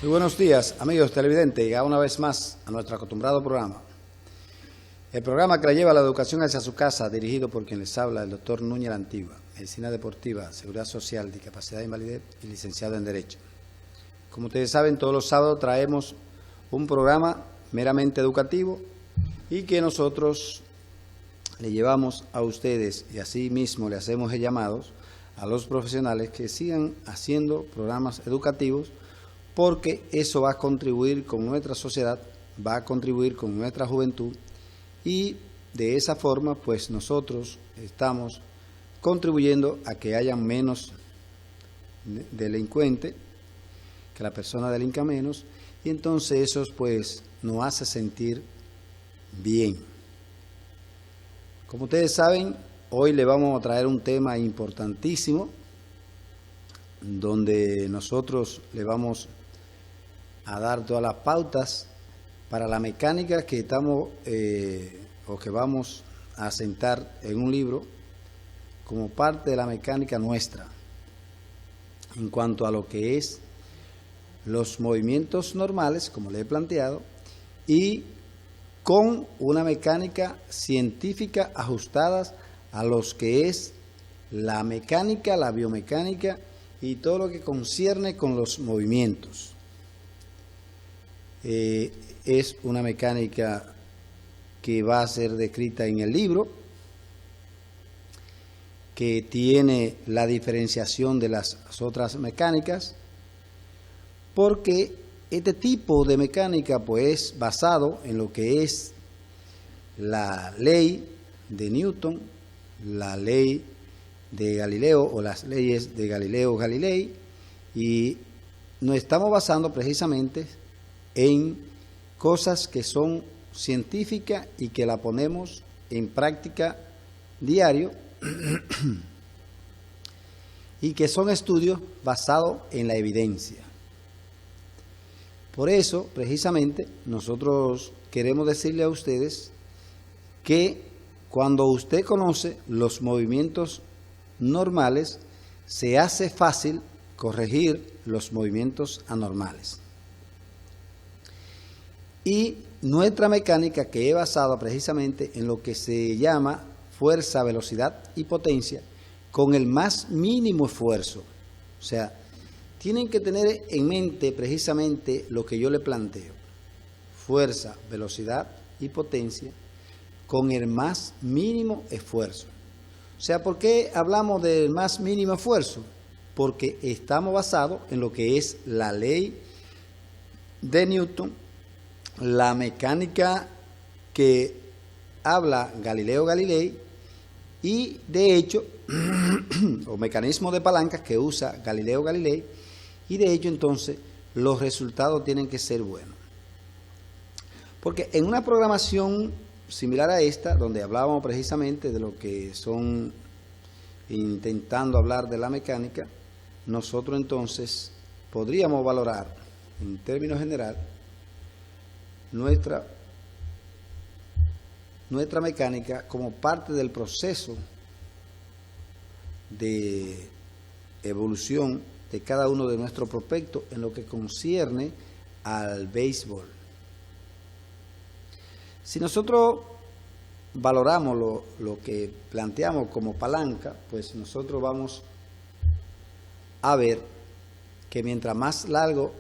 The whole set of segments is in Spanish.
Muy buenos días, amigos televidentes, y una vez más a nuestro acostumbrado programa. El programa que le lleva la educación hacia su casa, dirigido por quien les habla, el doctor Núñez la Antigua, Medicina Deportiva, Seguridad Social, Discapacidad e Invalidez y licenciado en Derecho. Como ustedes saben, todos los sábados traemos un programa meramente educativo y que nosotros le llevamos a ustedes y así mismo le hacemos llamados a los profesionales que sigan haciendo programas educativos, porque eso va a contribuir con nuestra sociedad, va a contribuir con nuestra juventud y de esa forma pues nosotros estamos contribuyendo a que haya menos delincuentes, que la persona delinca menos, y entonces eso pues nos hace sentir bien. Como ustedes saben, hoy le vamos a traer un tema importantísimo donde nosotros le vamos a dar todas las pautas para la mecánica que estamos o que vamos a sentar en un libro como parte de la mecánica nuestra en cuanto a lo que es los movimientos normales, como le he planteado, y con una mecánica científica ajustada a los que es la mecánica, la biomecánica y todo lo que concierne con los movimientos. Es una mecánica que va a ser descrita en el libro, que tiene la diferenciación de las otras mecánicas, porque este tipo de mecánica pues es basado en lo que es la ley de Newton, la ley de Galileo o las leyes de Galileo Galilei, y nos estamos basando precisamente en cosas que son científicas y que la ponemos en práctica diario y que son estudios basados en la evidencia. Por eso, precisamente, nosotros queremos decirle a ustedes que cuando usted conoce los movimientos normales, se hace fácil corregir los movimientos anormales. Y nuestra mecánica, que es basada precisamente en lo que se llama fuerza, velocidad y potencia, con el más mínimo esfuerzo. O sea, tienen que tener en mente precisamente lo que yo le planteo: fuerza, velocidad y potencia con el más mínimo esfuerzo. O sea, ¿por qué hablamos del más mínimo esfuerzo? Porque estamos basados en lo que es la ley de Newton, la mecánica que habla Galileo Galilei y de hecho, o mecanismo de palancas que usa Galileo Galilei, y de hecho entonces los resultados tienen que ser buenos. Porque en una programación similar a esta, donde hablábamos precisamente de lo que son, intentando hablar de la mecánica, nosotros entonces podríamos valorar en términos generales nuestra mecánica como parte del proceso de evolución de cada uno de nuestros prospectos en lo que concierne al béisbol. Si nosotros valoramos lo que planteamos como palanca, pues nosotros vamos a ver que mientras más largo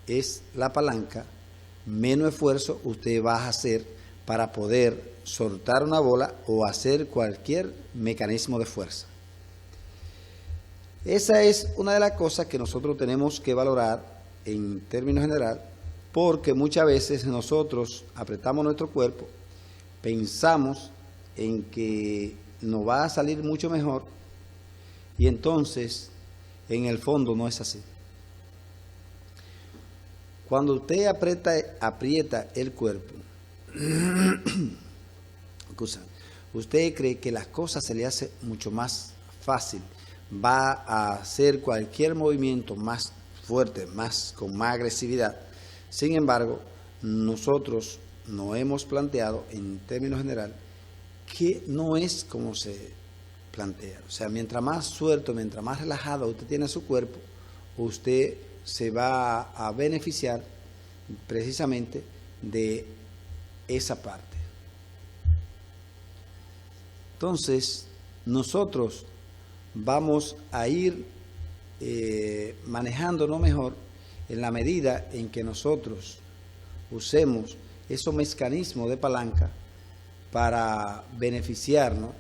es la palanca, menos esfuerzo usted va a hacer para poder soltar una bola o hacer cualquier mecanismo de fuerza. Esa es una de las cosas que nosotros tenemos que valorar en términos general, porque muchas veces nosotros apretamos nuestro cuerpo, pensamos en que nos va a salir mucho mejor y entonces en el fondo no es así. Cuando usted aprieta el cuerpo, usted cree que las cosas se le hace mucho más fácil, va a hacer cualquier movimiento más fuerte, con más agresividad. Sin embargo, nosotros nos hemos planteado en términos general que no es como se plantea. O sea, mientras más suelto, mientras más relajado usted tiene su cuerpo, usted se va a beneficiar precisamente de esa parte. Entonces, nosotros vamos a ir manejándonos mejor en la medida en que nosotros usemos esos mecanismos de palanca para beneficiarnos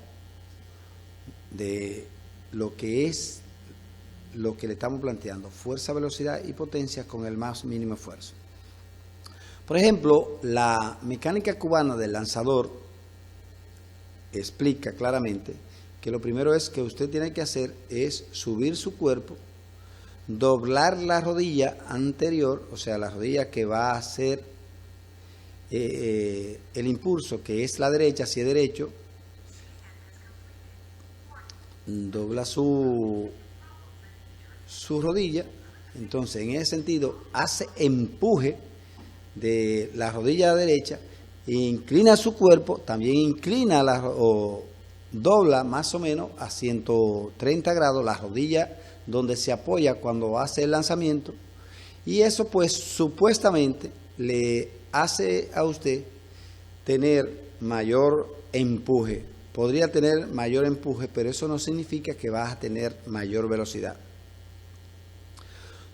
de lo que es lo que le estamos planteando, fuerza, velocidad y potencia con el más mínimo esfuerzo. Por ejemplo, la mecánica cubana del lanzador explica claramente que lo primero es que usted tiene que hacer es subir su cuerpo, doblar la rodilla anterior, o sea, la rodilla que va a hacer el impulso, que es la derecha, si es derecho, dobla su rodilla, entonces en ese sentido hace empuje de la rodilla derecha, e inclina su cuerpo, también inclina o dobla más o menos a 130 grados la rodilla donde se apoya cuando hace el lanzamiento, y eso pues supuestamente le hace a usted tener mayor empuje. Podría tener mayor empuje, pero eso no significa que vas a tener mayor velocidad.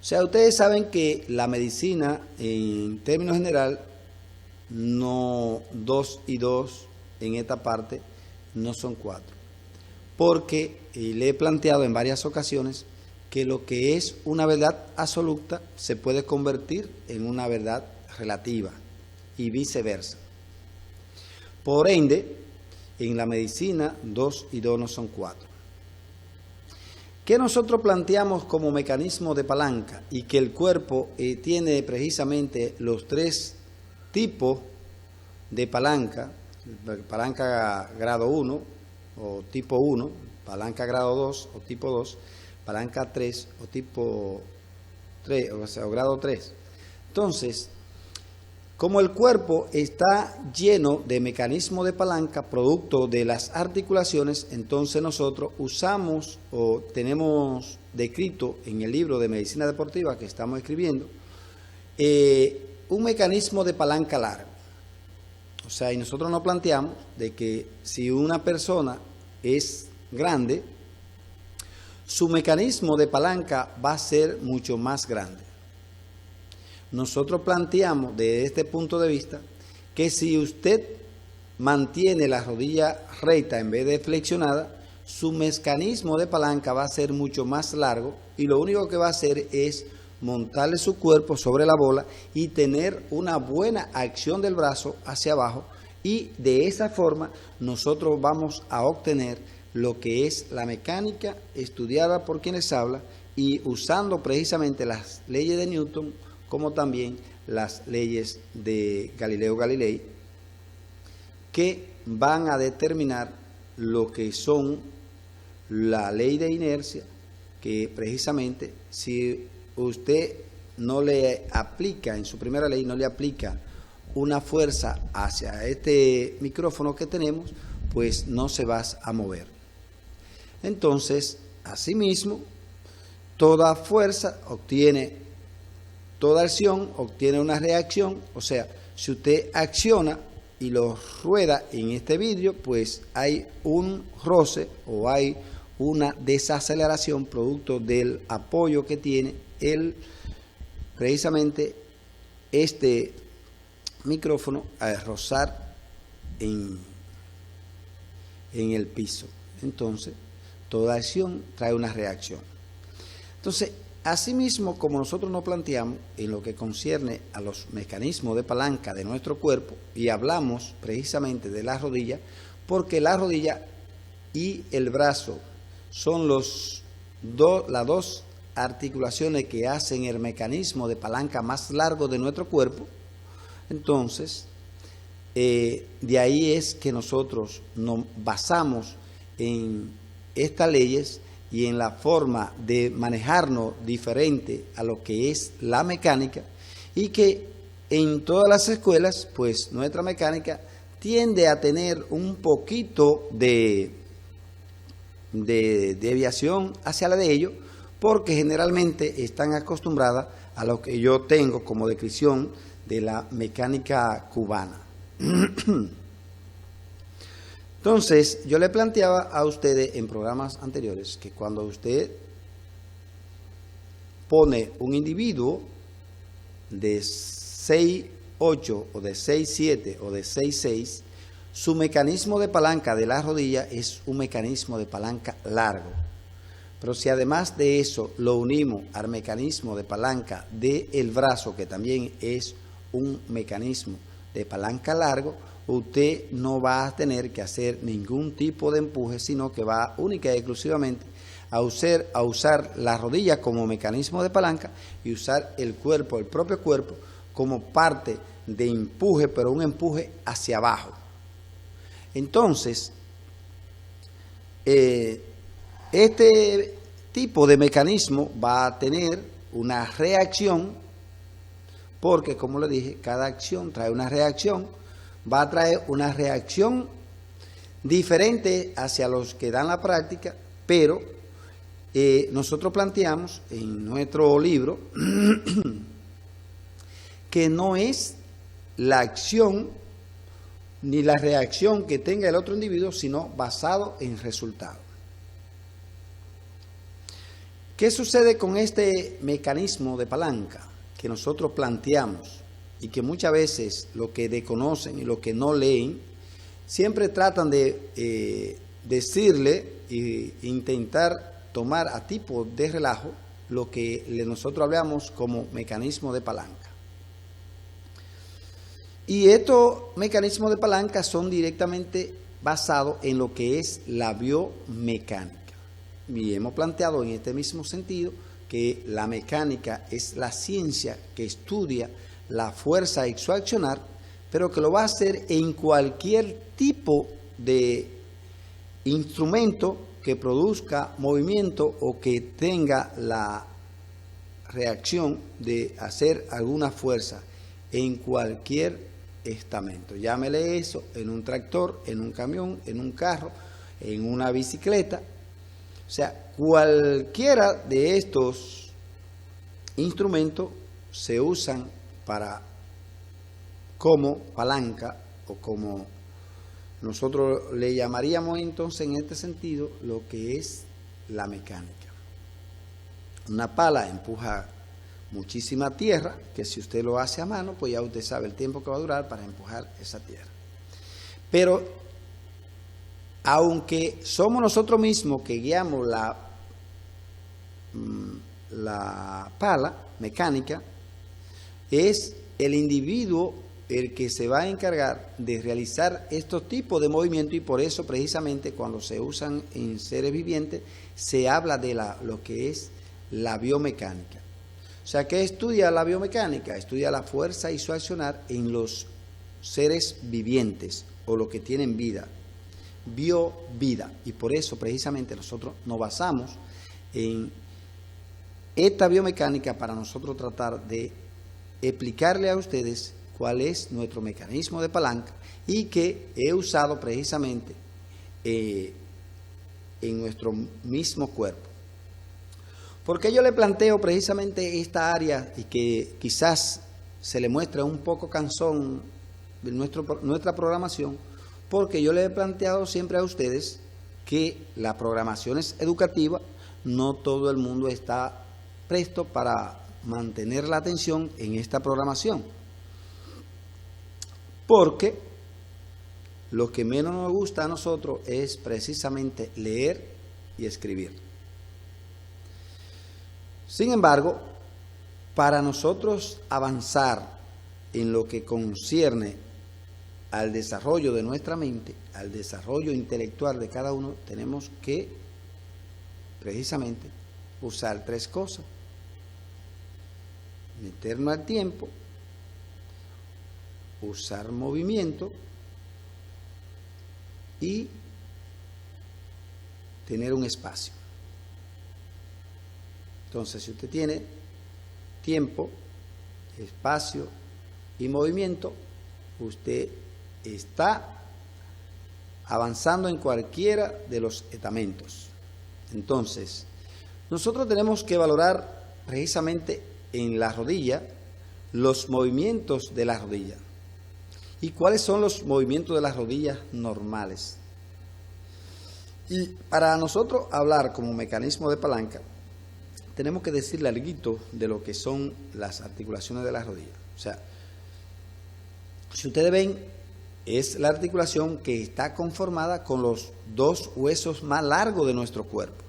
O sea, ustedes saben que la medicina, en términos general, no 2 y 2 en esta parte no son 4. Porque le he planteado en varias ocasiones que lo que es una verdad absoluta se puede convertir en una verdad relativa y viceversa. Por ende, en la medicina 2 y 2 no son 4. ¿Qué nosotros planteamos como mecanismo de palanca? Y que el cuerpo tiene precisamente los 3 tipos de palanca: palanca grado 1 o tipo 1, palanca grado 2 o tipo 2, palanca 3 o tipo 3, o sea, o grado 3. Entonces, como el cuerpo está lleno de mecanismos de palanca, producto de las articulaciones, entonces nosotros usamos o tenemos descrito en el libro de medicina deportiva que estamos escribiendo, un mecanismo de palanca largo. O sea, y nosotros nos planteamos de que si una persona es grande, su mecanismo de palanca va a ser mucho más grande. Nosotros planteamos desde este punto de vista que si usted mantiene la rodilla recta en vez de flexionada, su mecanismo de palanca va a ser mucho más largo, y lo único que va a hacer es montarle su cuerpo sobre la bola y tener una buena acción del brazo hacia abajo, y de esa forma nosotros vamos a obtener lo que es la mecánica estudiada por quienes hablan y usando precisamente las leyes de Newton como también las leyes de Galileo Galilei, que van a determinar lo que son la ley de inercia, que precisamente si usted no le aplica, en su primera ley no le aplica una fuerza hacia este micrófono que tenemos, pues no se va a mover. Entonces, asimismo, toda fuerza obtiene, toda acción obtiene una reacción. O sea, si usted acciona y lo rueda en este vidrio, pues hay un roce o hay una desaceleración producto del apoyo que tiene precisamente este micrófono al rozar en el piso. Entonces, toda acción trae una reacción. Entonces, asimismo, como nosotros nos planteamos en lo que concierne a los mecanismos de palanca de nuestro cuerpo, y hablamos precisamente de la rodilla, porque la rodilla y el brazo son las 2 articulaciones que hacen el mecanismo de palanca más largo de nuestro cuerpo. Entonces, de ahí es que nosotros nos basamos en estas leyes y en la forma de manejarnos diferente a lo que es la mecánica, y que en todas las escuelas, pues nuestra mecánica tiende a tener un poquito de deviación hacia la de ellos, porque generalmente están acostumbradas a lo que yo tengo como descripción de la mecánica cubana. Entonces, yo le planteaba a ustedes en programas anteriores que cuando usted pone un individuo de 6'8" o de 6'7" o de 6'6", su mecanismo de palanca de la rodilla es un mecanismo de palanca largo. Pero si además de eso lo unimos al mecanismo de palanca del brazo, que también es un mecanismo de palanca largo, usted no va a tener que hacer ningún tipo de empuje, sino que va única y exclusivamente a usar la rodilla como mecanismo de palanca y usar el cuerpo, el propio cuerpo, como parte de empuje, pero un empuje hacia abajo. Entonces, este tipo de mecanismo va a tener una reacción, porque como le dije, cada acción trae una reacción, va a traer una reacción diferente hacia los que dan la práctica, pero nosotros planteamos en nuestro libro que no es la acción ni la reacción que tenga el otro individuo, sino basado en resultado. ¿Qué sucede con este mecanismo de palanca que nosotros planteamos y que muchas veces los que desconocen y los que no leen siempre tratan de decirle e intentar tomar a tipo de relajo lo que nosotros hablamos como mecanismo de palanca? Y estos mecanismos de palanca son directamente basados en lo que es la biomecánica. Y hemos planteado en este mismo sentido que la mecánica es la ciencia que estudia la fuerza y su accionar, pero que lo va a hacer en cualquier tipo de instrumento que produzca movimiento o que tenga la reacción de hacer alguna fuerza en cualquier estamento. Llámele eso en un tractor, en un camión, en un carro, en una bicicleta. O sea, cualquiera de estos instrumentos se usan como palanca o como nosotros le llamaríamos entonces en este sentido lo que es la mecánica. Una pala empuja muchísima tierra, que si usted lo hace a mano, pues ya usted sabe el tiempo que va a durar para empujar esa tierra. Pero aunque somos nosotros mismos que guiamos la pala mecánica, es el individuo el que se va a encargar de realizar estos tipos de movimientos, y por eso precisamente cuando se usan en seres vivientes se habla de lo que es la biomecánica. O sea, ¿qué estudia la biomecánica? Estudia la fuerza y su accionar en los seres vivientes o los que tienen vida, biovida. Y por eso precisamente nosotros nos basamos en esta biomecánica para nosotros tratar de explicarle a ustedes cuál es nuestro mecanismo de palanca y que he usado precisamente en nuestro mismo cuerpo. Porque yo le planteo precisamente esta área y que quizás se le muestra un poco cansón de nuestra programación, porque yo le he planteado siempre a ustedes que la programación es educativa, no todo el mundo está presto para mantener la atención en esta programación. Porque lo que menos nos gusta a nosotros es precisamente leer y escribir. Sin embargo, para nosotros avanzar en lo que concierne al desarrollo de nuestra mente, al desarrollo intelectual de cada uno, tenemos que precisamente usar tres cosas: meternos al tiempo, usar movimiento y tener un espacio. Entonces, si usted tiene tiempo, espacio y movimiento, usted está avanzando en cualquiera de los estamentos. Entonces, Nosotros tenemos que valorar precisamente en la rodilla los movimientos de la rodilla. ¿Y cuáles son los movimientos de las rodillas normales? Y para nosotros hablar como mecanismo de palanca, tenemos que decirle algo de lo que son las articulaciones de la rodilla. O sea, si ustedes ven, es la articulación que está conformada con los dos huesos más largos de nuestro cuerpo,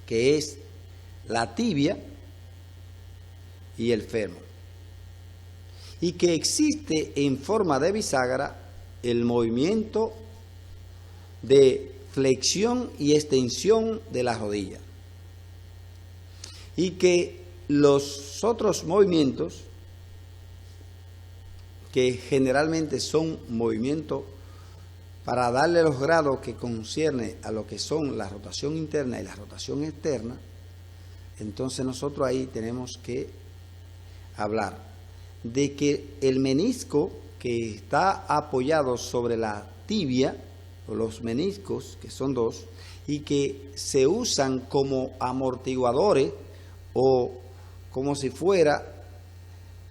que es la tibia y el fémur, y que existe en forma de bisagra el movimiento de flexión y extensión de la rodilla, y que los otros movimientos, que generalmente son movimientos para darle los grados que concierne a lo que son la rotación interna y la rotación externa, entonces nosotros ahí tenemos que hablar de que el menisco que está apoyado sobre la tibia, o los meniscos, que son dos, y que se usan como amortiguadores o como si fuera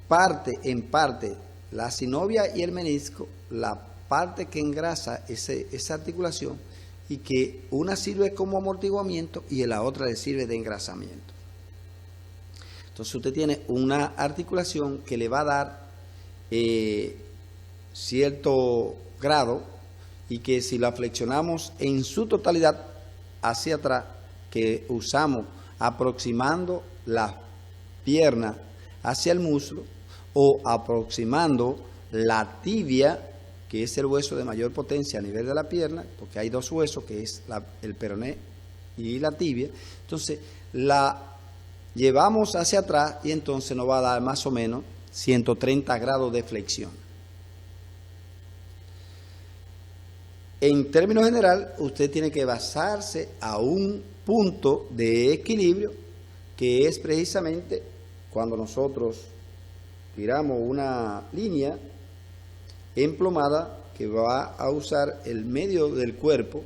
parte en parte, la sinovia y el menisco, la parte que engrasa esa articulación, y que una sirve como amortiguamiento y la otra le sirve de engrasamiento. Entonces usted tiene una articulación que le va a dar cierto grado, y que si la flexionamos en su totalidad hacia atrás, que usamos aproximando la pierna hacia el muslo o aproximando la tibia, que es el hueso de mayor potencia a nivel de la pierna, porque hay dos huesos, que es el peroné y la tibia. Entonces la llevamos hacia atrás y entonces nos va a dar más o menos 130 grados de flexión. En términos general, usted tiene que basarse a un punto de equilibrio, que es precisamente cuando nosotros tiramos una línea emplomada que va a usar el medio del cuerpo,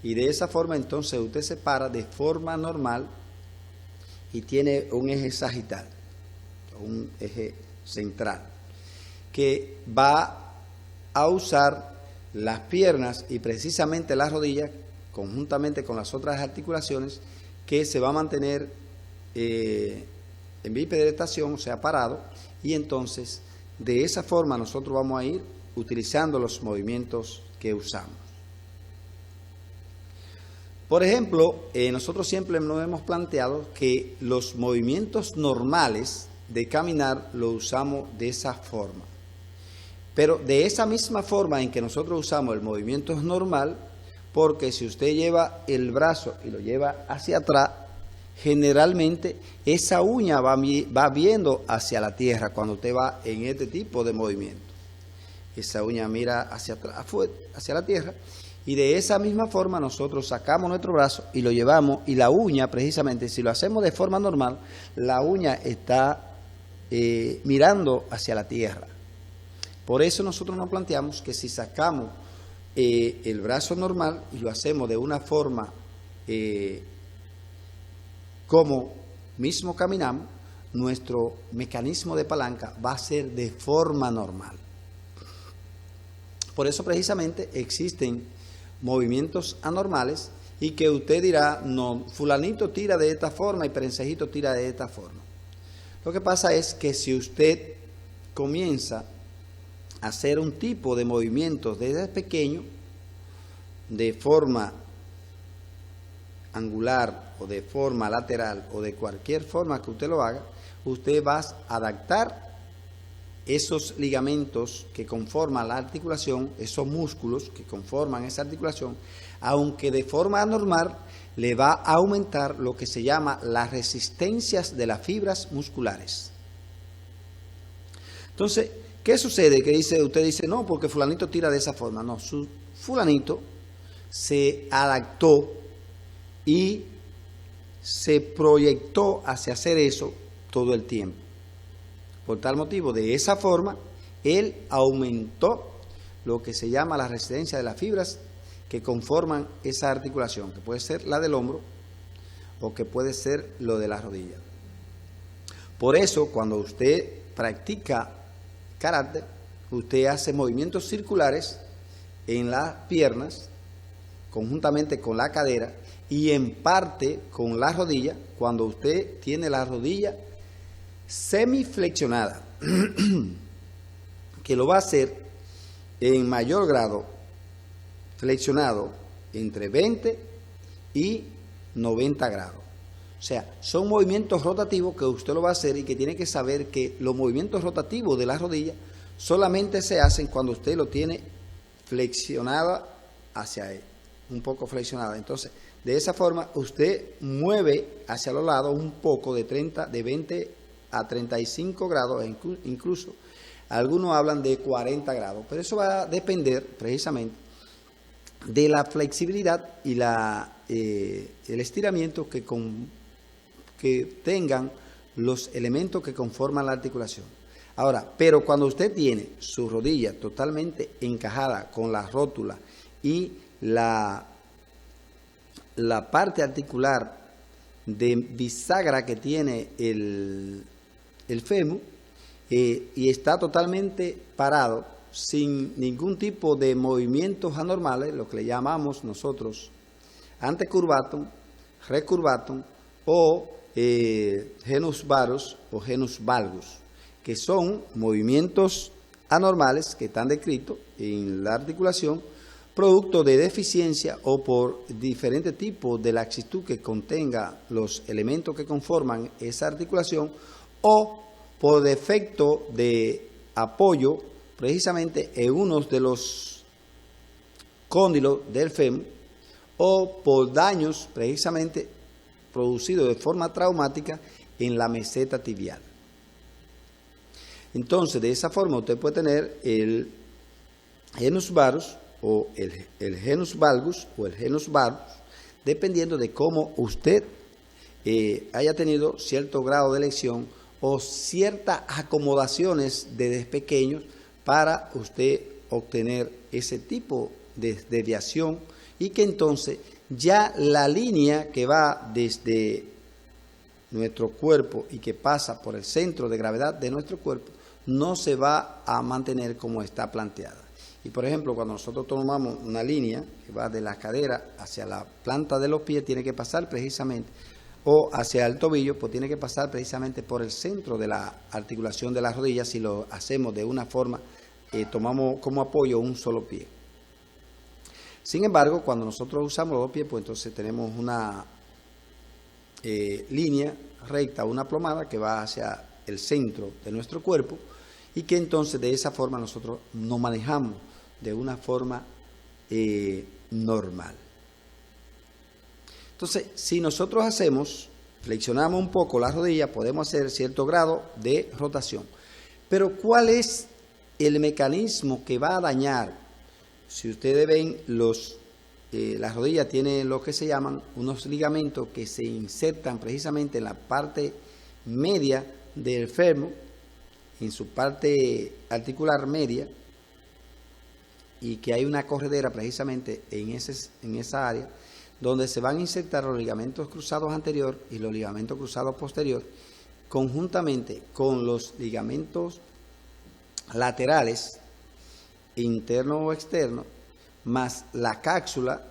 y de esa forma entonces usted se para de forma normal y tiene un eje sagital, un eje central, que va a usar las piernas y precisamente las rodillas, conjuntamente con las otras articulaciones, que se va a mantener en bipedestación, o sea, parado, y entonces de esa forma nosotros vamos a ir utilizando los movimientos que usamos. Por ejemplo, nosotros siempre nos hemos planteado que los movimientos normales de caminar lo usamos de esa forma. Pero de esa misma forma en que nosotros usamos el movimiento normal, porque si usted lleva el brazo y lo lleva hacia atrás, generalmente esa uña va viendo hacia la tierra cuando usted va en este tipo de movimiento. Esa uña mira hacia atrás, hacia la tierra, y de esa misma forma nosotros sacamos nuestro brazo y lo llevamos, y la uña, precisamente, si lo hacemos de forma normal, la uña está mirando hacia la tierra. Por eso nosotros nos planteamos que si sacamos el brazo normal y lo hacemos de una forma como mismo caminamos, nuestro mecanismo de palanca va a ser de forma normal. Por eso precisamente existen movimientos anormales, y que usted dirá, no, fulanito tira de esta forma y perencejito tira de esta forma. Lo que pasa es que si usted comienza a hacer un tipo de movimientos desde pequeño, de forma angular o de forma lateral o de cualquier forma que usted lo haga, usted va a adaptar esos ligamentos que conforman la articulación, esos músculos que conforman esa articulación, aunque de forma anormal le va a aumentar lo que se llama las resistencias de las fibras musculares. Entonces, ¿qué sucede? Que usted dice, no, porque fulanito tira de esa forma. No, su fulanito se adaptó y se proyectó hacia hacer eso todo el tiempo. Por tal motivo, de esa forma, él aumentó lo que se llama la resistencia de las fibras que conforman esa articulación, que puede ser la del hombro o que puede ser lo de la rodilla. Por eso, cuando usted practica karate, usted hace movimientos circulares en las piernas, conjuntamente con la cadera, y en parte con la rodilla, cuando usted tiene la rodilla semiflexionada, que lo va a hacer en mayor grado flexionado entre 20 y 90 grados. O sea, son movimientos rotativos que usted lo va a hacer y que tiene que saber que los movimientos rotativos de la rodilla solamente se hacen cuando usted lo tiene flexionada hacia él, un poco flexionada. Entonces, de esa forma usted mueve hacia los lados un poco de 20 a 35 grados, incluso algunos hablan de 40 grados, pero eso va a depender precisamente de la flexibilidad y el estiramiento que tengan los elementos que conforman la articulación. Ahora, pero cuando usted tiene su rodilla totalmente encajada con la rótula y la parte articular de bisagra que tiene el fémur, y está totalmente parado, sin ningún tipo de movimientos anormales, lo que le llamamos nosotros antecurvatum, recurvatum o genus varus o genus valgus, que son movimientos anormales que están descritos en la articulación, producto de deficiencia o por diferentes tipos de laxitud que contenga los elementos que conforman esa articulación, o por defecto de apoyo precisamente en uno de los cóndilos del fémur, o por daños precisamente producidos de forma traumática en la meseta tibial. Entonces, de esa forma usted puede tener el genus varus o el genus valgus o el genus varus, dependiendo de cómo usted haya tenido cierto grado de lesión o ciertas acomodaciones desde pequeños para usted obtener ese tipo de desviación, y que entonces ya la línea que va desde nuestro cuerpo y que pasa por el centro de gravedad de nuestro cuerpo no se va a mantener como está planteada. Y por ejemplo, cuando nosotros tomamos una línea que va de la cadera hacia la planta de los pies, tiene que pasar precisamente, o hacia el tobillo, pues tiene que pasar precisamente por el centro de la articulación de las rodillas. Si lo hacemos de una forma, tomamos como apoyo un solo pie. Sin embargo, cuando nosotros usamos los dos pies, pues entonces tenemos una línea recta, una plomada que va hacia el centro de nuestro cuerpo, y que entonces de esa forma nosotros nos manejamos de una forma normal. Entonces, si nosotros flexionamos un poco la rodilla, podemos hacer cierto grado de rotación. Pero ¿cuál es el mecanismo que va a dañar? Si ustedes ven, la rodilla tiene lo que se llaman unos ligamentos que se insertan precisamente en la parte media del fémur, en su parte articular media, y que hay una corredera precisamente en esa área, donde se van a insertar los ligamentos cruzados anterior y los ligamentos cruzados posterior, conjuntamente con los ligamentos laterales, interno o externo, más la cápsula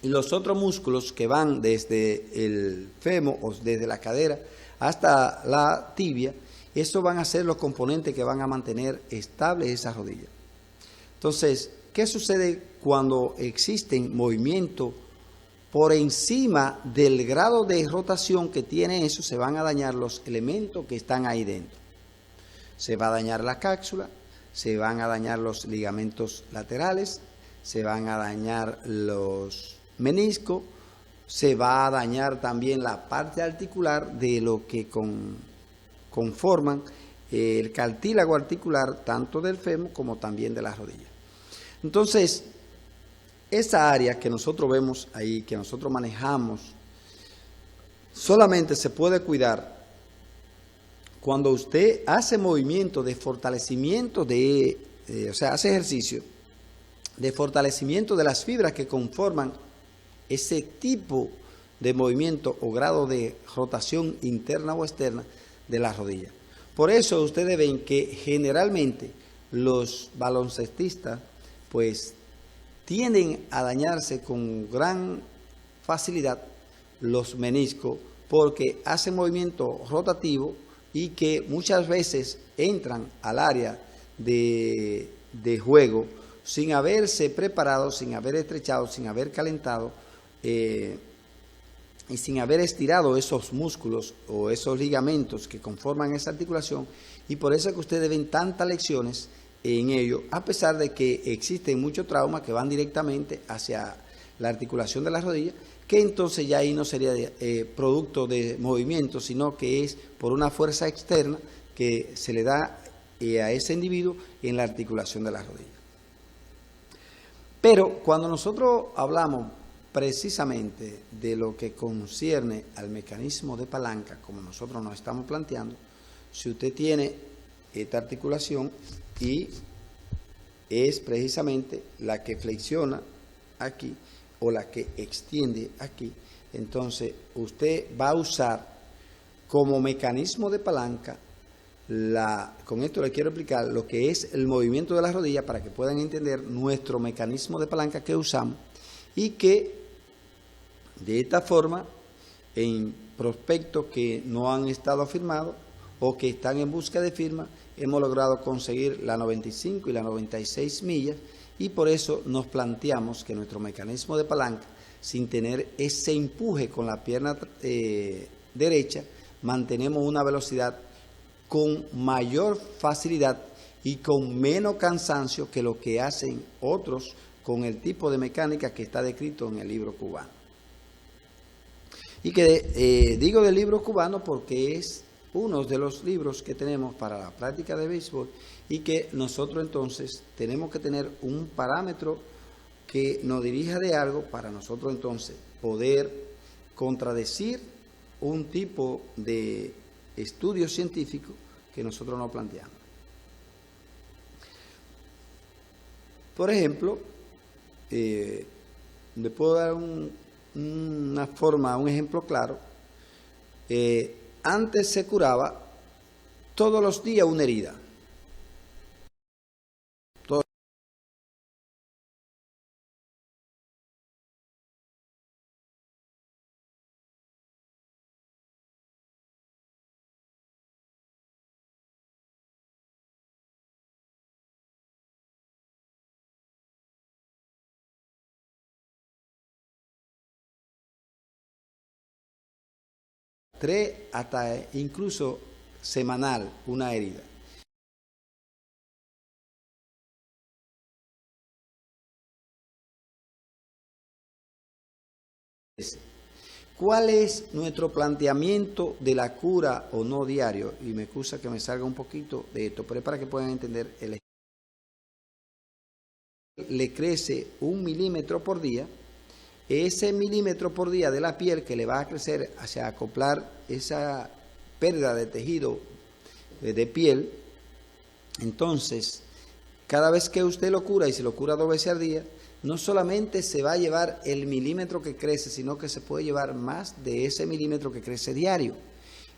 y los otros músculos que van desde el fémur o desde la cadera hasta la tibia. Esos van a ser los componentes que van a mantener estable esa rodilla. Entonces, ¿qué sucede cuando existen movimientos por encima del grado de rotación que tiene eso? Se van a dañar los elementos que están ahí dentro. Se va a dañar la cápsula, se van a dañar los ligamentos laterales, se van a dañar los meniscos, se va a dañar también la parte articular de lo que conforman el cartílago articular, tanto del fémur como también de la rodilla. Entonces, esa área que nosotros vemos ahí, que nosotros manejamos, solamente se puede cuidar cuando usted hace movimiento de fortalecimiento o sea, hace ejercicio de fortalecimiento de las fibras que conforman ese tipo de movimiento o grado de rotación interna o externa de la rodilla. Por eso ustedes ven que generalmente los baloncestistas pues tienden a dañarse con gran facilidad los meniscos porque hacen movimiento rotativo y que muchas veces entran al área de juego sin haberse preparado, sin haber estrechado, sin haber calentado y sin haber estirado esos músculos o esos ligamentos que conforman esa articulación, y por eso es que ustedes ven tantas lesiones en ello, a pesar de que existen muchos traumas que van directamente hacia la articulación de la rodilla, que entonces ya ahí no sería producto de movimiento, sino que es por una fuerza externa que se le da a ese individuo en la articulación de la rodilla. Pero cuando nosotros hablamos precisamente de lo que concierne al mecanismo de palanca, como nosotros nos estamos planteando, si usted tiene esta articulación y es precisamente la que flexiona aquí o la que extiende aquí, entonces usted va a usar como mecanismo de palanca con esto le quiero explicar lo que es el movimiento de la rodilla para que puedan entender nuestro mecanismo de palanca que usamos y que de esta forma en prospectos que no han estado firmados o que están en busca de firma hemos logrado conseguir la 95 y la 96 millas y por eso nos planteamos que nuestro mecanismo de palanca sin tener ese empuje con la pierna derecha mantenemos una velocidad con mayor facilidad y con menos cansancio que lo que hacen otros con el tipo de mecánica que está descrito en el libro cubano. Y que digo del libro cubano porque es uno de los libros que tenemos para la práctica de béisbol y que nosotros entonces tenemos que tener un parámetro que nos dirija de algo para nosotros entonces poder contradecir un tipo de estudio científico que nosotros nos planteamos. Por ejemplo, le puedo dar un ejemplo claro. Antes se curaba todos los días una herida. Hasta incluso semanal una herida. ¿Cuál es nuestro planteamiento de la cura o no diario? Y me excusa que me salga un poquito de esto, pero es para que puedan entender. Le crece 1 milímetro por día. Ese milímetro por día de la piel que le va a crecer hacia acoplar esa pérdida de tejido de piel, entonces cada vez que usted lo cura y se lo cura 2 veces al día, no solamente se va a llevar el milímetro que crece, sino que se puede llevar más de ese milímetro que crece diario.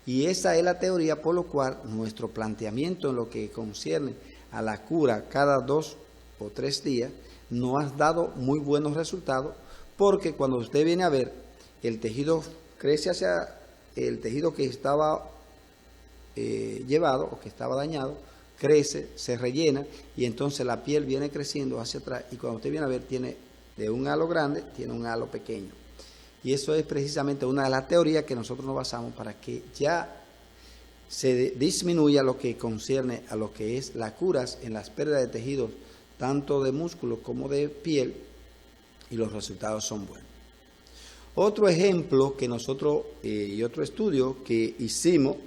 Y esa es la teoría por lo cual nuestro planteamiento en lo que concierne a la cura cada 2 o 3 días no ha dado muy buenos resultados. Porque cuando usted viene a ver, el tejido crece hacia el tejido que estaba llevado o que estaba dañado, crece, se rellena y entonces la piel viene creciendo hacia atrás y cuando usted viene a ver tiene de un halo grande, tiene un halo pequeño. Y eso es precisamente una de las teorías que nosotros nos basamos para que ya se disminuya lo que concierne a lo que es las curas en las pérdidas de tejidos, tanto de músculos como de piel, y los resultados son buenos. Otro ejemplo que nosotros, y otro estudio que hicimos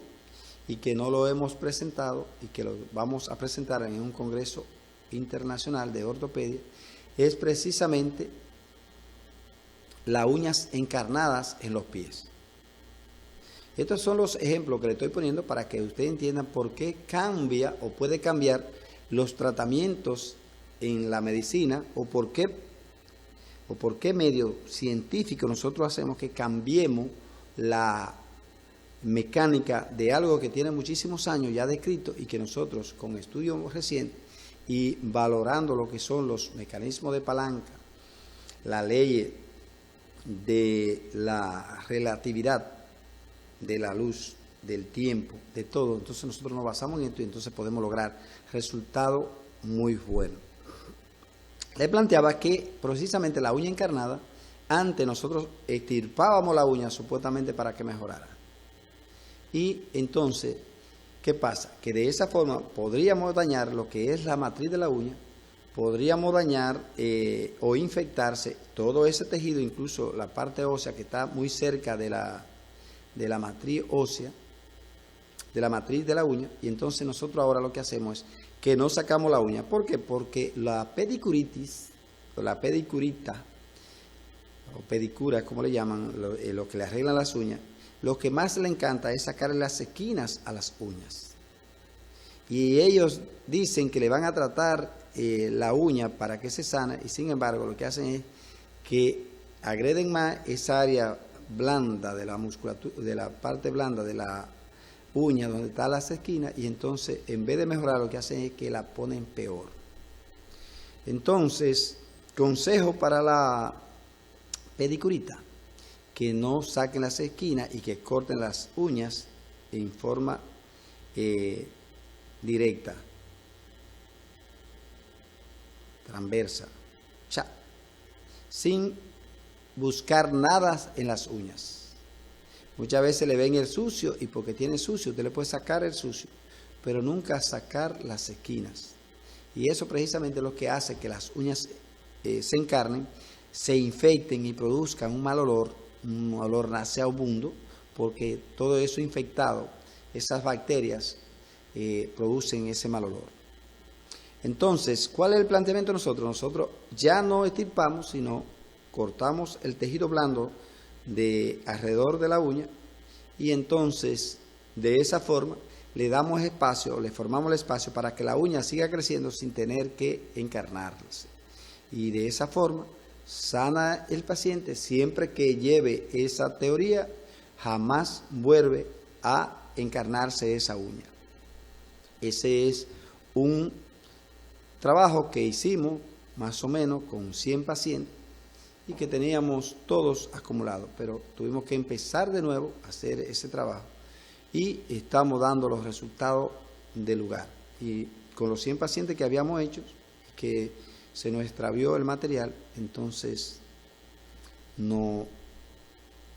y que no lo hemos presentado y que lo vamos a presentar en un congreso internacional de ortopedia, es precisamente las uñas encarnadas en los pies. Estos son los ejemplos que le estoy poniendo para que ustedes entiendan por qué cambia o puede cambiar los tratamientos en la medicina o por qué o por qué medio científico nosotros hacemos que cambiemos la mecánica de algo que tiene muchísimos años ya descrito y que nosotros con estudios recientes y valorando lo que son los mecanismos de palanca, la ley de la relatividad de la luz, del tiempo, de todo, entonces nosotros nos basamos en esto y entonces podemos lograr resultados muy buenos. Le planteaba que precisamente la uña encarnada, antes nosotros extirpábamos la uña supuestamente para que mejorara. Y entonces, ¿qué pasa? Que de esa forma podríamos dañar lo que es la matriz de la uña, podríamos dañar o infectarse todo ese tejido, incluso la parte ósea que está muy cerca de la matriz ósea, de la matriz de la uña, y entonces nosotros ahora lo que hacemos es que no sacamos la uña. ¿Por qué? Porque la pedicuritis, o la pedicurita, o pedicura, como le llaman, lo que le arreglan las uñas, lo que más le encanta es sacarle las esquinas a las uñas. Y ellos dicen que le van a tratar la uña para que se sane, y sin embargo lo que hacen es que agreden más esa área blanda de la musculatura, de la parte blanda de la uña donde están las esquinas, y entonces en vez de mejorar lo que hacen es que la ponen peor. Entonces, consejo para la pedicurita: que no saquen las esquinas y que corten las uñas en forma directa, transversa, sin buscar nada en las uñas. Muchas veces le ven el sucio y porque tiene sucio, usted le puede sacar el sucio, pero nunca sacar las esquinas. Y eso precisamente es lo que hace que las uñas se encarnen, se infecten y produzcan un olor nauseabundo, porque todo eso infectado, esas bacterias producen ese mal olor. Entonces, ¿cuál es el planteamiento de nosotros? Nosotros ya no extirpamos, sino cortamos el tejido blando de alrededor de la uña, y entonces de esa forma le damos espacio, le formamos el espacio para que la uña siga creciendo sin tener que encarnarse. Y de esa forma sana el paciente. Siempre que lleve esa teoría, jamás vuelve a encarnarse esa uña. Ese es un trabajo que hicimos más o menos con 100 pacientes y que teníamos todos acumulados, pero tuvimos que empezar de nuevo a hacer ese trabajo y estamos dando los resultados del lugar. Y con los 100 pacientes que habíamos hecho, que se nos extravió el material, entonces nos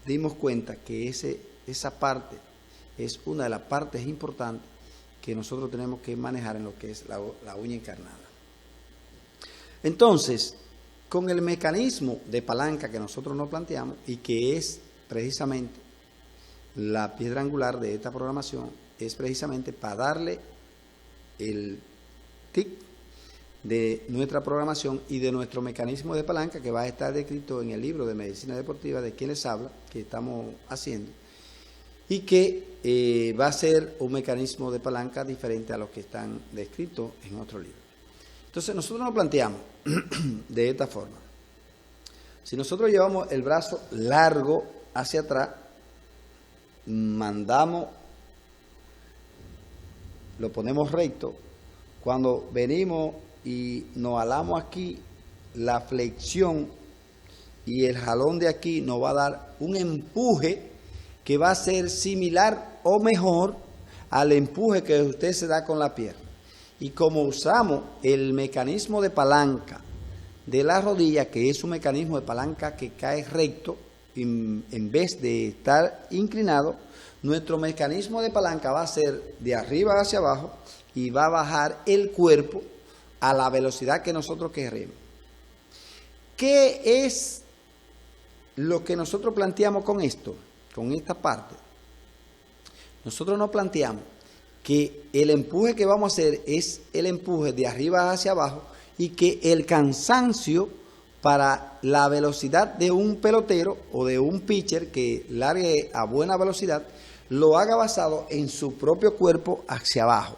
dimos cuenta que esa parte es una de las partes importantes que nosotros tenemos que manejar en lo que es la uña encarnada. Entonces, con el mecanismo de palanca que nosotros nos planteamos y que es precisamente la piedra angular de esta programación, es precisamente para darle el tic de nuestra programación y de nuestro mecanismo de palanca, que va a estar descrito en el libro de Medicina Deportiva de quien les habla, que estamos haciendo, y que va a ser un mecanismo de palanca diferente a los que están descritos en otro libro. Entonces nosotros nos planteamos de esta forma: si nosotros llevamos el brazo largo hacia atrás, lo ponemos recto, cuando venimos y nos jalamos aquí, la flexión y el jalón de aquí nos va a dar un empuje que va a ser similar o mejor al empuje que usted se da con la pierna. Y como usamos el mecanismo de palanca de la rodilla, que es un mecanismo de palanca que cae recto en vez de estar inclinado, nuestro mecanismo de palanca va a ser de arriba hacia abajo y va a bajar el cuerpo a la velocidad que nosotros queremos. ¿Qué es lo que nosotros planteamos con esto, con esta parte? Nosotros nos planteamos que el empuje que vamos a hacer es el empuje de arriba hacia abajo, y que el cansancio para la velocidad de un pelotero o de un pitcher que largue a buena velocidad lo haga basado en su propio cuerpo hacia abajo.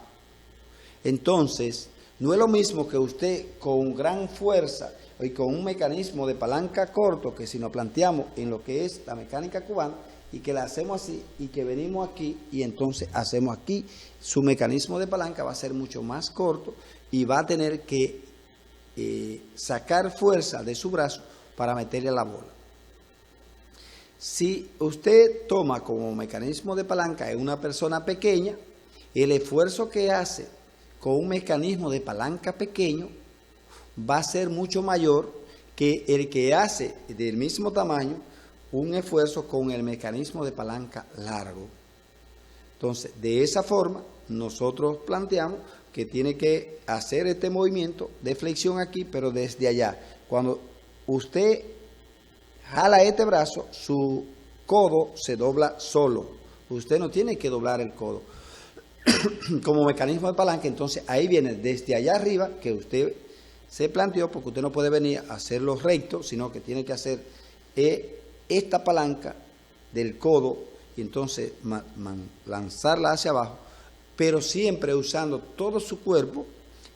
Entonces, no es lo mismo que usted con gran fuerza y con un mecanismo de palanca corto, que si nos planteamos en lo que es la mecánica cubana, y que la hacemos así, y que venimos aquí, y entonces hacemos aquí, su mecanismo de palanca va a ser mucho más corto, y va a tener que sacar fuerza de su brazo para meterle a la bola. Si usted toma como mecanismo de palanca en una persona pequeña, el esfuerzo que hace con un mecanismo de palanca pequeño va a ser mucho mayor que el que hace del mismo tamaño un esfuerzo con el mecanismo de palanca largo. Entonces, de esa forma, nosotros planteamos que tiene que hacer este movimiento de flexión aquí, pero desde allá. Cuando usted jala este brazo, su codo se dobla solo. Usted no tiene que doblar el codo. Como mecanismo de palanca, entonces ahí viene desde allá arriba, que usted se planteó, porque usted no puede venir a hacerlo recto, sino que tiene que hacer esta palanca del codo y entonces lanzarla hacia abajo, pero siempre usando todo su cuerpo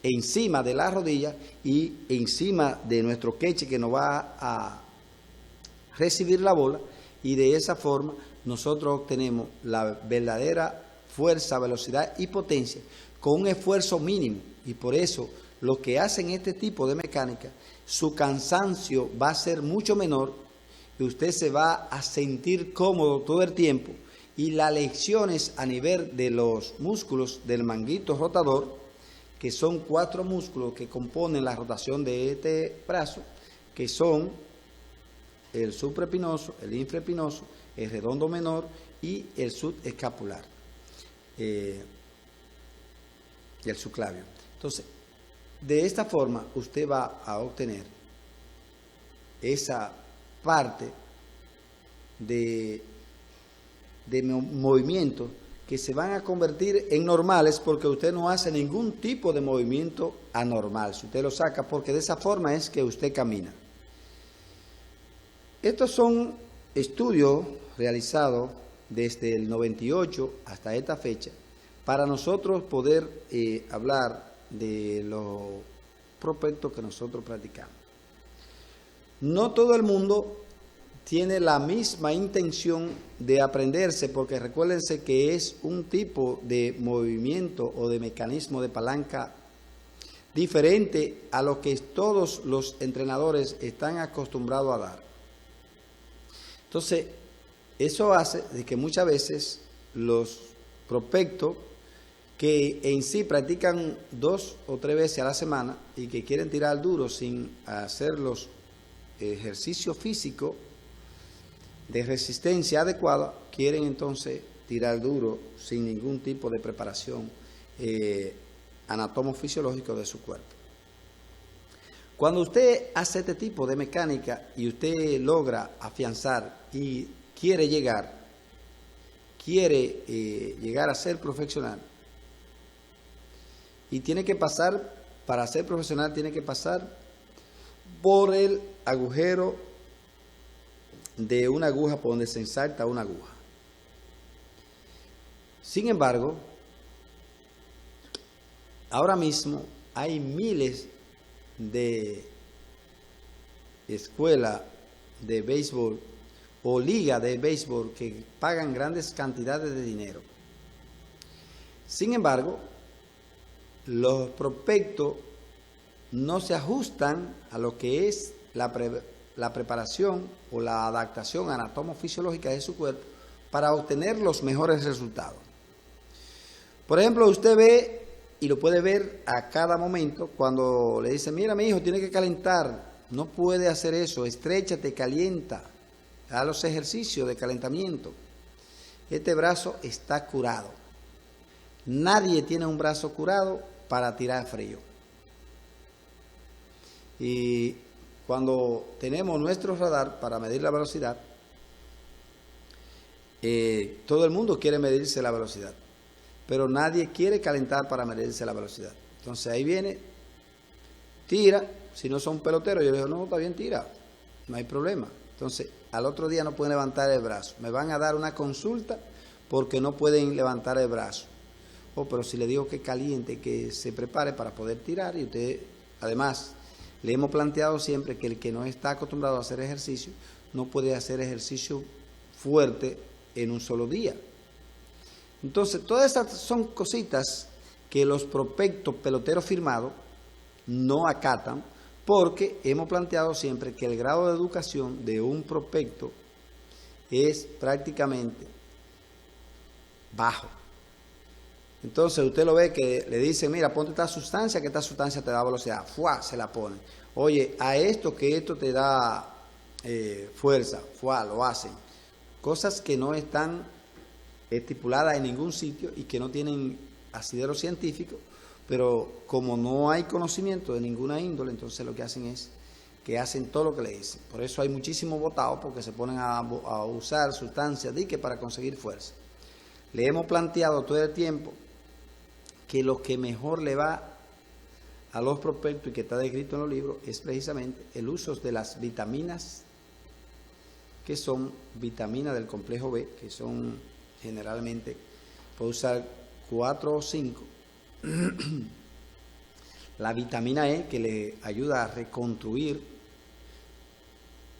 encima de la rodilla y encima de nuestro queche que nos va a recibir la bola, y de esa forma nosotros obtenemos la verdadera fuerza, velocidad y potencia con un esfuerzo mínimo. Y por eso los que hacen este tipo de mecánica, su cansancio va a ser mucho menor y usted se va a sentir cómodo todo el tiempo, y las lecciones a nivel de los músculos del manguito rotador, que son 4 músculos que componen la rotación de este brazo, que son el supraespinoso, el infraespinoso, el redondo menor y el subescapular, y el subclavio. Entonces, de esta forma usted va a obtener esa parte de movimientos que se van a convertir en normales, porque usted no hace ningún tipo de movimiento anormal. Si usted lo saca, porque de esa forma es que usted camina. Estos son estudios realizados desde el 98 hasta esta fecha, para nosotros poder hablar de los prospectos que nosotros practicamos. No todo el mundo tiene la misma intención de aprenderse, porque recuérdense que es un tipo de movimiento o de mecanismo de palanca diferente a lo que todos los entrenadores están acostumbrados a dar. Entonces, eso hace de que muchas veces los prospectos que en sí practican 2 o 3 veces a la semana y que quieren tirar duro sin hacer los ejercicios físicos de resistencia adecuada, quieren entonces tirar duro sin ningún tipo de preparación anatomofisiológico de su cuerpo. Cuando usted hace este tipo de mecánica y usted logra afianzar y quiere llegar a ser profesional, y tiene que pasar, para ser profesional tiene que pasar por el agujero de una aguja, por donde se ensarta una aguja. Sin embargo, ahora mismo hay miles de escuelas de béisbol o liga de béisbol que pagan grandes cantidades de dinero. Sin embargo, los prospectos no se ajustan a lo que es la preparación o la adaptación anatomofisiológica de su cuerpo para obtener los mejores resultados. Por ejemplo, usted ve, y lo puede ver a cada momento, cuando le dicen, mira mi hijo, tiene que calentar, no puede hacer eso, estréchate, calienta, haz los ejercicios de calentamiento. Este brazo está curado. Nadie tiene un brazo curado para tirar frío. Y cuando tenemos nuestro radar para medir la velocidad, todo el mundo quiere medirse la velocidad, pero nadie quiere calentar para medirse la velocidad. Entonces ahí viene, tira, si no son peloteros, yo le digo, no, está bien, tira, no hay problema. Entonces al otro día no pueden levantar el brazo, me van a dar una consulta porque no pueden levantar el brazo. Pero si le digo que caliente, que se prepare para poder tirar, y usted además le hemos planteado siempre que el que no está acostumbrado a hacer ejercicio no puede hacer ejercicio fuerte en un solo día. Entonces, todas estas son cositas que los prospectos peloteros firmados no acatan, porque hemos planteado siempre que el grado de educación de un prospecto es prácticamente bajo. Entonces usted lo ve que le dicen, mira, ponte esta sustancia, que esta sustancia te da velocidad, ¡fua!, se la pone. Oye, a esto, que esto te da fuerza, ¡fua!, lo hacen. Cosas que no están estipuladas en ningún sitio y que no tienen asidero científico, pero como no hay conocimiento de ninguna índole, entonces lo que hacen es que hacen todo lo que le dicen. Por eso hay muchísimos botados, porque se ponen a usar sustancias para conseguir fuerza. Le hemos planteado todo el tiempo que lo que mejor le va a los prospectos y que está descrito en los libros es precisamente el uso de las vitaminas, que son vitaminas del complejo B, que son generalmente, puede usar 4 o 5. La vitamina E, que le ayuda a reconstruir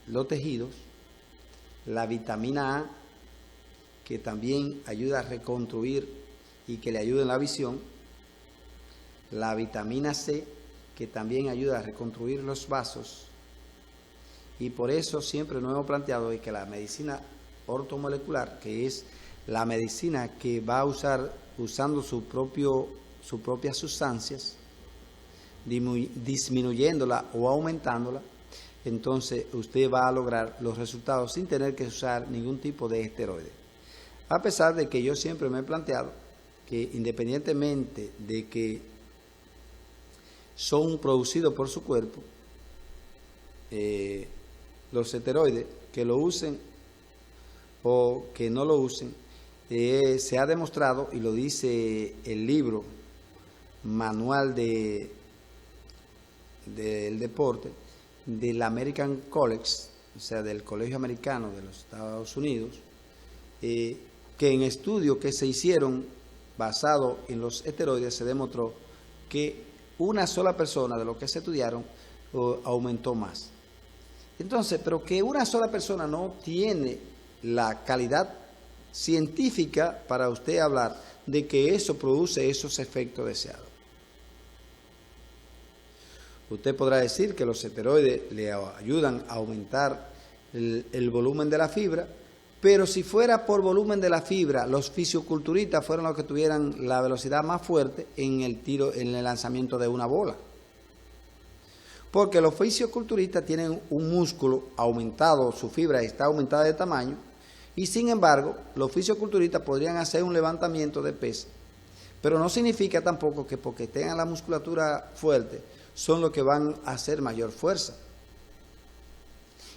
los tejidos. La vitamina A, que también ayuda a reconstruir y que le ayuda en la visión. La vitamina C, que también ayuda a reconstruir los vasos. Y por eso siempre nos hemos planteado que la medicina ortomolecular, que es la medicina que va a usar usando sus propias sustancias, disminuyéndola o aumentándola, entonces usted va a lograr los resultados sin tener que usar ningún tipo de esteroide. A pesar de que yo siempre me he planteado que independientemente de que son producidos por su cuerpo, los esteroides, que lo usen o que no lo usen, se ha demostrado, y lo dice el libro Manual del Deporte del American College, o sea, del Colegio Americano de los Estados Unidos, que en estudios que se hicieron basados en los esteroides se demostró que una sola persona de lo que se estudiaron aumentó más. Entonces, pero que una sola persona no tiene la calidad científica para usted hablar de que eso produce esos efectos deseados. Usted podrá decir que los esteroides le ayudan a aumentar el volumen de la fibra, pero si fuera por volumen de la fibra, los fisiculturistas fueron los que tuvieran la velocidad más fuerte en el tiro, en el lanzamiento de una bola. Porque los fisiculturistas tienen un músculo aumentado, su fibra está aumentada de tamaño, y sin embargo, los fisiculturistas podrían hacer un levantamiento de peso, pero no significa tampoco que porque tengan la musculatura fuerte, son los que van a hacer mayor fuerza.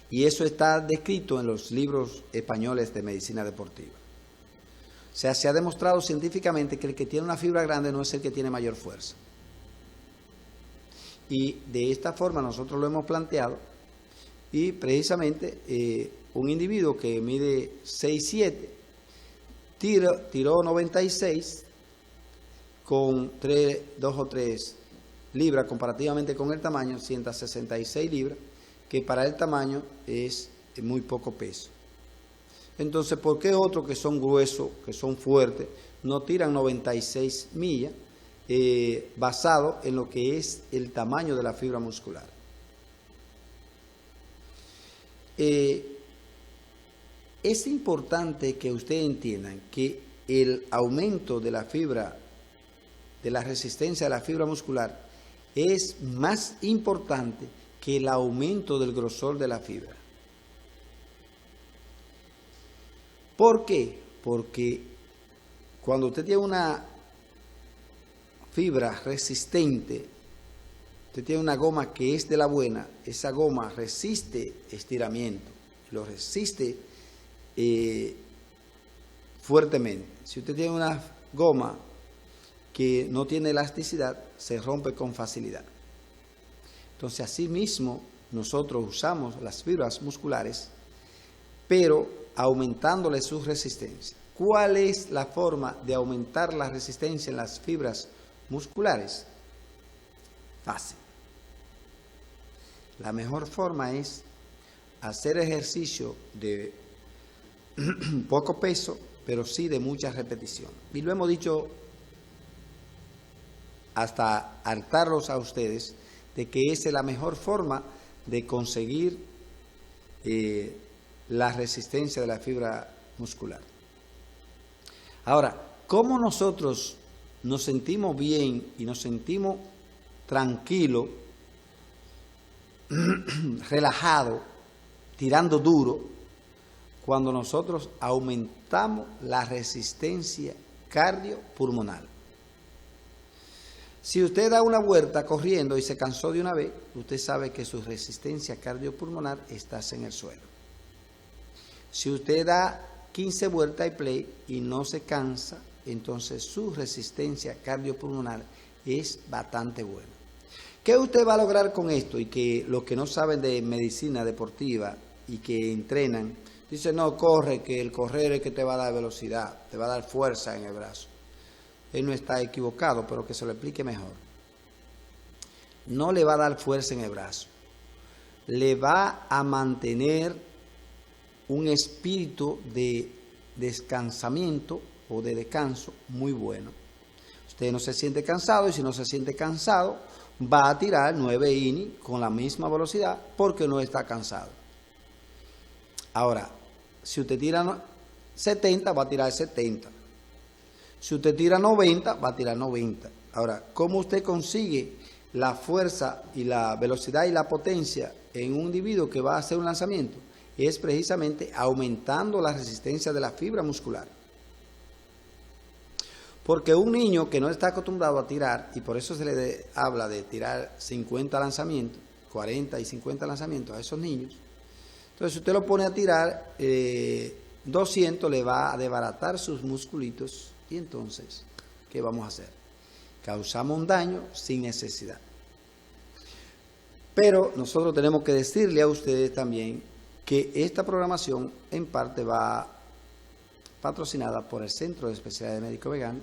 Y eso está descrito en los libros españoles de medicina deportiva. O sea, se ha demostrado científicamente que el que tiene una fibra grande no es el que tiene mayor fuerza. Y de esta forma nosotros lo hemos planteado, y precisamente un individuo que mide 6'7", tiró 96 con 2 o 3 libras, comparativamente con el tamaño, 166 libras, que para el tamaño es muy poco peso. Entonces, ¿por qué otros que son gruesos, que son fuertes, no tiran 96 millas basado en lo que es el tamaño de la fibra muscular? Es importante que ustedes entiendan que el aumento de la fibra, de la resistencia de la fibra muscular, es más importante que el aumento del grosor de la fibra. ¿Por qué? Porque cuando usted tiene una fibra resistente, usted tiene una goma que es de la buena, esa goma resiste estiramiento, lo resiste fuertemente. Si usted tiene una goma que no tiene elasticidad, se rompe con facilidad. Entonces, asimismo, nosotros usamos las fibras musculares, pero aumentándole su resistencia. ¿Cuál es la forma de aumentar la resistencia en las fibras musculares? Fácil. la mejor forma es hacer ejercicio de poco peso, pero sí de mucha repetición. Y lo hemos dicho hasta hartarlos a ustedes de que esa es la mejor forma de conseguir la resistencia de la fibra muscular. Ahora, ¿cómo nosotros nos sentimos bien y nos sentimos tranquilos, relajados, tirando duro, cuando nosotros aumentamos la resistencia cardiopulmonar? Si usted da una vuelta corriendo y se cansó de una vez, usted sabe que su resistencia cardiopulmonar está en el suelo. Si usted da 15 vueltas y play y no se cansa, entonces su resistencia cardiopulmonar es bastante buena. ¿Qué usted va a lograr con esto? Y que los que no saben de medicina deportiva y que entrenan, dicen, no, corre, que el correr es que te va a dar velocidad, te va a dar fuerza en el brazo. Él no está equivocado, pero que se lo explique mejor. No le va a dar fuerza en el brazo. Le va a mantener un espíritu de descansamiento o de descanso muy bueno. Usted no se siente cansado, y si no se siente cansado, va a tirar 9 innings con la misma velocidad porque no está cansado. Ahora, si usted tira 70, va a tirar 70. Si usted tira 90, va a tirar 90. Ahora, ¿cómo usted consigue la fuerza y la velocidad y la potencia en un individuo que va a hacer un lanzamiento? Es precisamente aumentando la resistencia de la fibra muscular. Porque un niño que no está acostumbrado a tirar, y por eso se le habla de tirar 50 lanzamientos, 40 y 50 lanzamientos a esos niños, entonces si usted lo pone a tirar 200, le va a desbaratar sus musculitos. Y entonces, ¿qué vamos a hacer? Causamos un daño sin necesidad. Pero nosotros tenemos que decirle a ustedes también que esta programación en parte va patrocinada por el Centro de Especialidad Médico Vegana,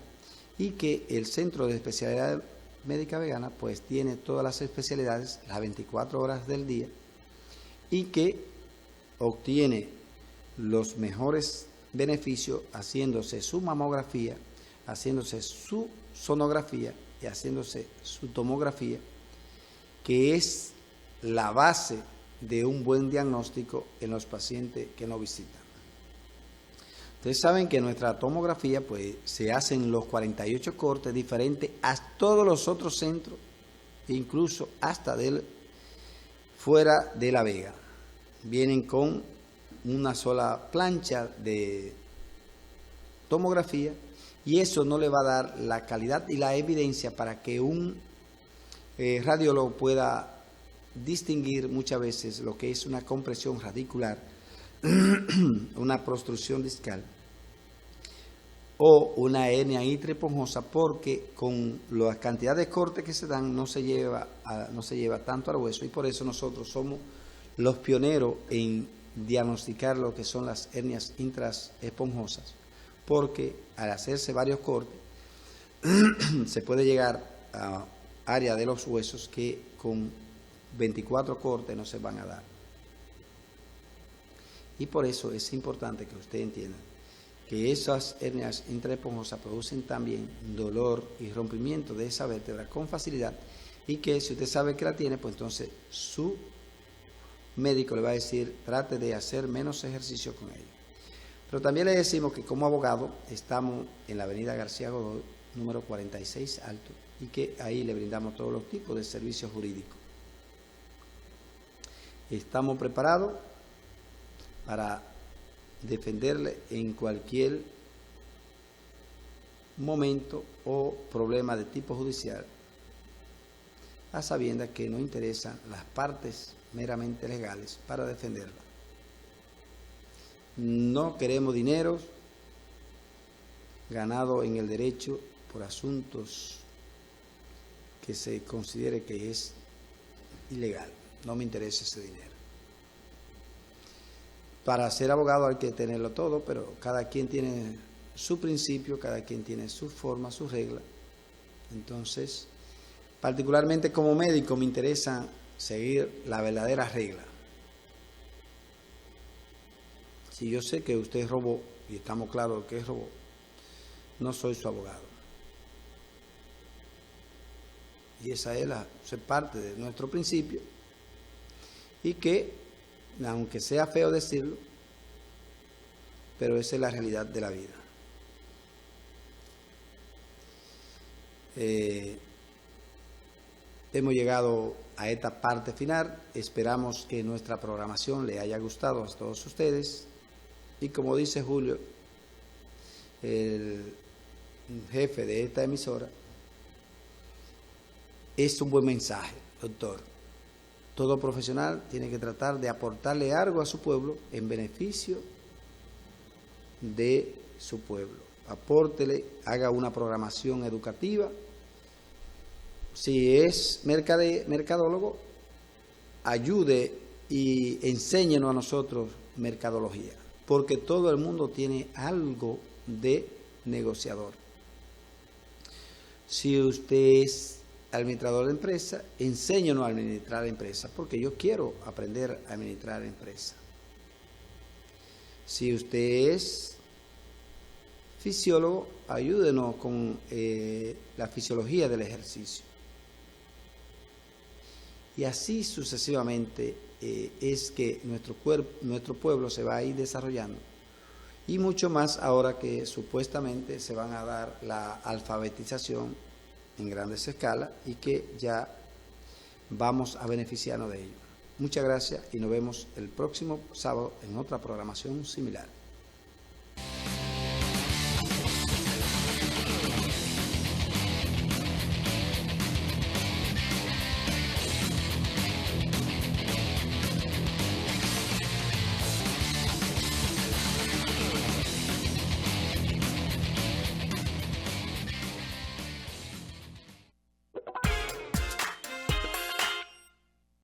y que el Centro de Especialidad Médica Vegana pues tiene todas las especialidades las 24 horas del día, y que obtiene los mejores beneficios haciéndose su mamografía, haciéndose su sonografía y haciéndose su tomografía, que es la base de un buen diagnóstico en los pacientes que nos visitan. Ustedes saben que nuestra tomografía pues se hacen los 48 cortes diferentes a todos los otros centros, incluso hasta fuera de La Vega. Vienen con una sola plancha de tomografía, y eso no le va a dar la calidad y la evidencia para que un radiólogo pueda distinguir muchas veces lo que es una compresión radicular, una protrusión discal o una hernia intraesponjosa, porque con la cantidad de cortes que se dan no se lleva tanto al hueso, y por eso nosotros somos los pioneros en diagnosticar lo que son las hernias intraesponjosas, porque al hacerse varios cortes se puede llegar a áreas de los huesos que con 24 cortes no se van a dar. Y por eso es importante que usted entienda que esas hernias intraesponjosas producen también dolor y rompimiento de esa vértebra con facilidad, y que si usted sabe que la tiene, pues entonces su médico le va a decir, trate de hacer menos ejercicio con ella. Pero también le decimos que como abogado estamos en la avenida García Godoy, número 46 Alto, y que ahí le brindamos todos los tipos de servicios jurídicos. Estamos preparados para defenderle en cualquier momento o problema de tipo judicial, a sabiendas que no interesan las partes meramente legales para defenderla. No queremos dinero ganado en el derecho por asuntos que se considere que es ilegal. No me interesa ese dinero. Para ser abogado hay que tenerlo todo, pero cada quien tiene su principio, cada quien tiene su forma, su regla. Entonces, particularmente como médico me interesa seguir la verdadera regla. Si yo sé que usted robó, y estamos claros de que robó, no soy su abogado. Y esa es parte de nuestro principio, y que, aunque sea feo decirlo, pero esa es la realidad de la vida. Hemos llegado a esta parte final. Esperamos que nuestra programación le haya gustado a todos ustedes. Y como dice Julio, el jefe de esta emisora, es un buen mensaje, doctor. Todo profesional tiene que tratar de aportarle algo a su pueblo en beneficio de su pueblo. Apórtele, haga una programación educativa. Si es mercadólogo, ayude y enséñenos a nosotros mercadología, porque todo el mundo tiene algo de negociador. Si usted es administrador de empresa, enséñenos a administrar empresas, porque yo quiero aprender a administrar empresas. Si usted es fisiólogo, ayúdenos con la fisiología del ejercicio. Y así sucesivamente es que nuestro pueblo se va a ir desarrollando. Y mucho más ahora que supuestamente se van a dar la alfabetización en grandes escalas y que ya vamos a beneficiarnos de ello. Muchas gracias y nos vemos el próximo sábado en otra programación similar.